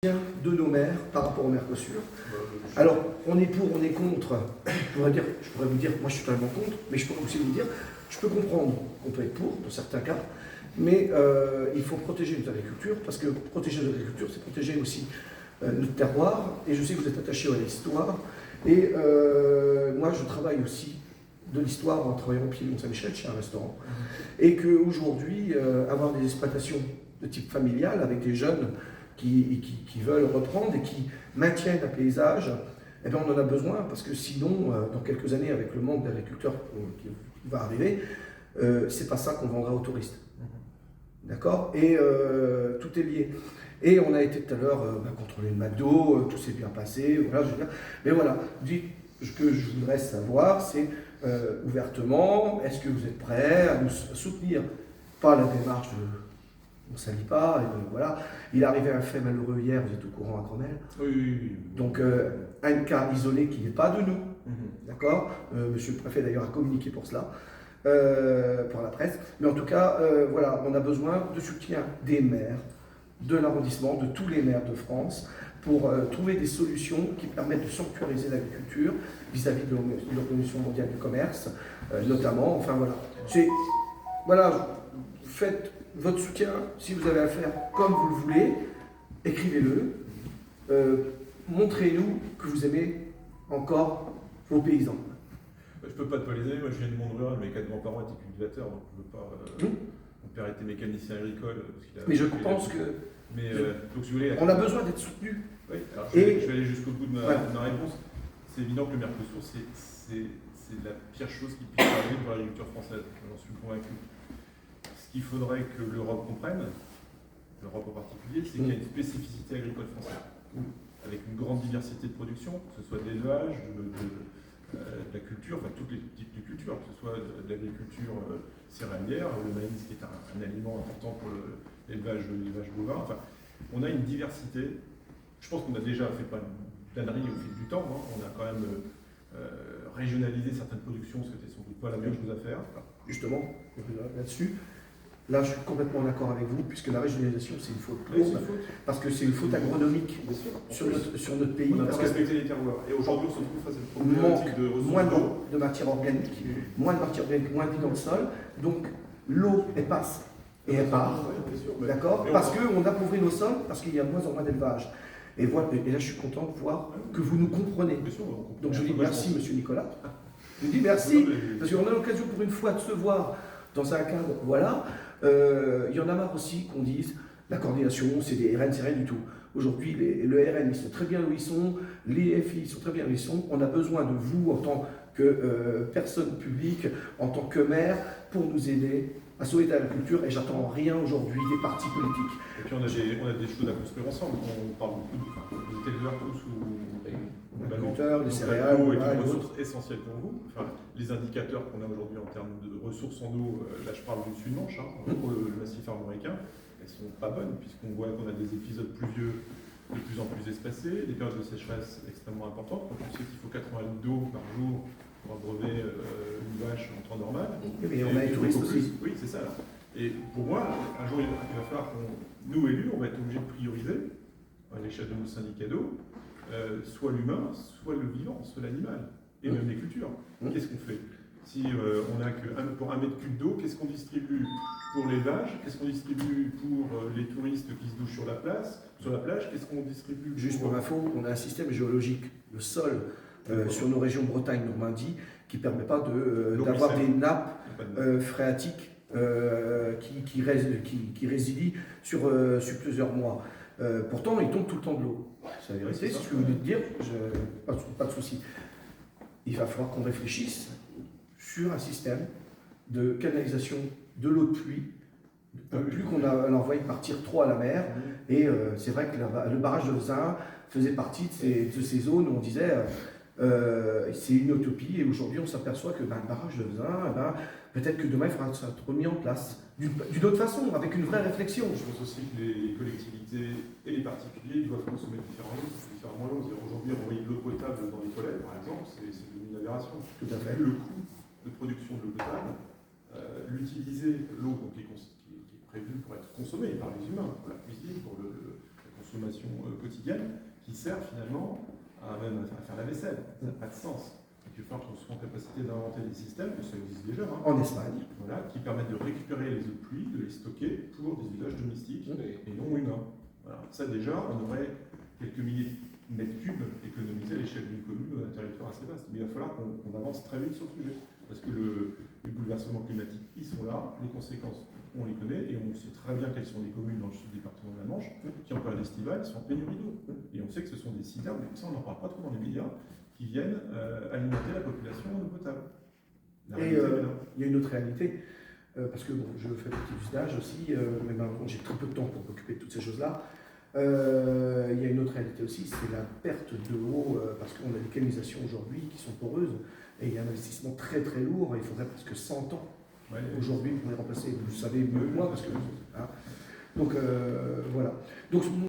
de nos maires par rapport au Mercosur. Alors, on est pour, on est contre. Je pourrais vous dire, moi je suis totalement contre, mais je pourrais aussi vous dire, je peux comprendre qu'on peut être pour, dans certains cas, mais il faut protéger notre agriculture, parce que protéger notre agriculture, c'est protéger aussi notre terroir, et je sais que vous êtes attaché à l'histoire, et moi je travaille aussi de l'histoire en travaillant au pied de Mont-Saint-Michel chez un restaurant, et qu'aujourd'hui, avoir des exploitations de type familial avec des jeunes qui veulent reprendre et qui maintiennent un paysage, eh bien on en a besoin, parce que sinon, dans quelques années, avec le manque d'agriculteurs qui va arriver, c'est pas ça qu'on vendra aux touristes. D'accord. Et tout est lié. Et on a été tout à l'heure contrôler le McDo, tout s'est bien passé, voilà, je veux dire. Mais voilà, ce que je voudrais savoir, c'est ouvertement, est-ce que vous êtes prêts à nous soutenir? Pas la démarche de on ne salit pas, et voilà. Il est arrivé un fait malheureux hier, vous êtes au courant à Grenelle. Oui. Donc un cas isolé qui n'est pas de nous, d'accord. Monsieur le préfet d'ailleurs a communiqué pour cela, pour la presse. Mais en tout cas, voilà, on a besoin de soutien des maires, de l'arrondissement, de tous les maires de France, pour trouver des solutions qui permettent de sanctuariser l'agriculture vis-à-vis de l'Organisation mondiale du commerce, notamment. Enfin voilà, faites votre soutien, si vous avez à faire comme vous le voulez, écrivez-le, montrez-nous que vous aimez encore vos paysans. Je ne peux pas te les aimer, moi je viens de monde rural, mes 4 grands-parents étaient cultivateurs, donc je ne veux pas... Mon père était mécanicien agricole. Mais je pense que... donc, si vous voulez, on a besoin d'être soutenu. Oui, alors je vais aller jusqu'au bout de ma réponse. C'est évident que le Mercosur, c'est la pire chose qui puisse arriver pour l'agriculture française, j'en suis convaincu. Ce qu'il faudrait que l'Europe comprenne, l'Europe en particulier, c'est qu'il y a une spécificité agricole française, avec une grande diversité de production, que ce soit de l'élevage, de la culture, enfin tous les types de culture, que ce soit de l'agriculture céréalière, le maïs qui est un aliment important pour l'élevage bovin. Enfin, on a une diversité. Je pense qu'on a déjà fait pas une planerie au fil du temps. On a quand même régionalisé certaines productions, ce qui n'était sans doute pas la meilleure chose à faire. Justement, là-dessus, là je suis complètement d'accord avec vous, puisque la régionalisation c'est une faute lourde, parce que c'est une faute agronomique sur notre pays. On a respecté les terroirs. Et aujourd'hui on se trouve face à une problématique de ressources. Moins de matière organique, moins de vie dans le sol, donc l'eau elle passe et elle part, d'accord, parce qu'on appauvrit nos sols, parce qu'il y a de moins en moins d'élevage. Et là je suis content de voir que vous nous comprenez. Donc je dis merci monsieur Nicolas. Je dis merci, parce qu'on a l'occasion pour une fois de se voir dans un cadre, voilà. Il y en a marre aussi qu'on dise la coordination, c'est des RN, c'est rien du tout. Aujourd'hui, le RN, ils sont très bien où ils sont, les FI, ils sont très bien où ils sont. On a besoin de vous en tant que personne publique, en tant que maire, pour nous aider à sauver l'agriculture, et j'attends rien aujourd'hui des partis politiques. Et puis on a des choses à construire ensemble. On parle beaucoup des éleveurs tous ou agriculteurs, les céréales, et des ressources essentielles pour vous. Enfin, les indicateurs qu'on a aujourd'hui en termes de ressources en eau, là je parle du Sud-Manche, pour le massif armoricain, elles sont pas bonnes puisqu'on voit qu'on a des épisodes pluvieux de plus en plus espacés, des périodes de sécheresse extrêmement importantes. Quand on sait qu'il faut 80 litres d'eau par jour pour abreuver une vache en temps normal. Et on a les touristes aussi. Oui, c'est ça. Là. Et pour moi, un jour, il va falloir nous élus, on va être obligés de prioriser, à l'échelle de nos syndicats d'eau, soit l'humain, soit le vivant, soit l'animal, et même les cultures. Qu'est-ce qu'on fait? Si on n'a que pour 1 mètre cube d'eau, qu'est-ce qu'on distribue pour l'élevage? Qu'est-ce qu'on distribue pour les touristes qui se douchent sur la plage? Qu'est-ce qu'on distribue Juste pour info, on a un système géologique, le sol, sur nos régions Bretagne, Normandie, qui ne permet pas d'avoir des nappes phréatiques qui résilient sur plusieurs mois. Pourtant, il tombe tout le temps de l'eau. C'est la vérité, c'est ce que vous venez de dire, pas de souci. Il va falloir qu'on réfléchisse sur un système de canalisation de l'eau de pluie, plus qu'on envoie partir trop à la mer. Et c'est vrai que le barrage de Vezin faisait partie de ces zones où on disait c'est une utopie, et aujourd'hui on s'aperçoit que le barrage de Vezin, peut-être que demain il faudra être remis en place d'une autre façon, avec une vraie réflexion. Je pense aussi que les collectivités et les particuliers doivent consommer différemment l'eau. Aujourd'hui, envoyer de l'eau potable dans les toilettes, par exemple, c'est une aberration. Tout à fait. Le coût de production de l'eau potable, l'utiliser l'eau qui est prévue pour être consommée par les humains, pour la cuisine, pour la consommation quotidienne qui servent finalement même à faire la vaisselle. Ça n'a pas de sens. Donc, il va falloir qu'on soit en capacité d'inventer des systèmes, que ça existe déjà, en Espagne, voilà, qui permettent de récupérer les eaux de pluie, de les stocker pour des usages domestiques et non humains. Voilà. Ça déjà, on aurait quelques milliers de mètres cubes économisés à l'échelle d'une commune ou d'un territoire assez vaste. Mais il va falloir qu'on avance très vite sur le sujet. Parce que les bouleversements climatiques, ils sont là, les conséquences, on les connaît, et on sait très bien quelles sont les communes dans le sud département de la Manche qui, en période estivale, sont en pénurie d'eau. Et on sait que ce sont des citernes, mais ça on n'en parle pas trop dans les médias, qui viennent alimenter la population en eau potable. Et il y a une autre réalité, parce que bon, je fais partie du stage aussi, mais maintenant j'ai très peu de temps pour m'occuper de toutes ces choses-là. Il y a une autre réalité aussi, c'est la perte de l'eau, parce qu'on a des canalisations aujourd'hui qui sont poreuses, et il y a un investissement très très lourd, il faudrait presque 100 ans aujourd'hui pour les remplacer. Vous le savez mieux que moi, parce que... Hein. Donc voilà. Donc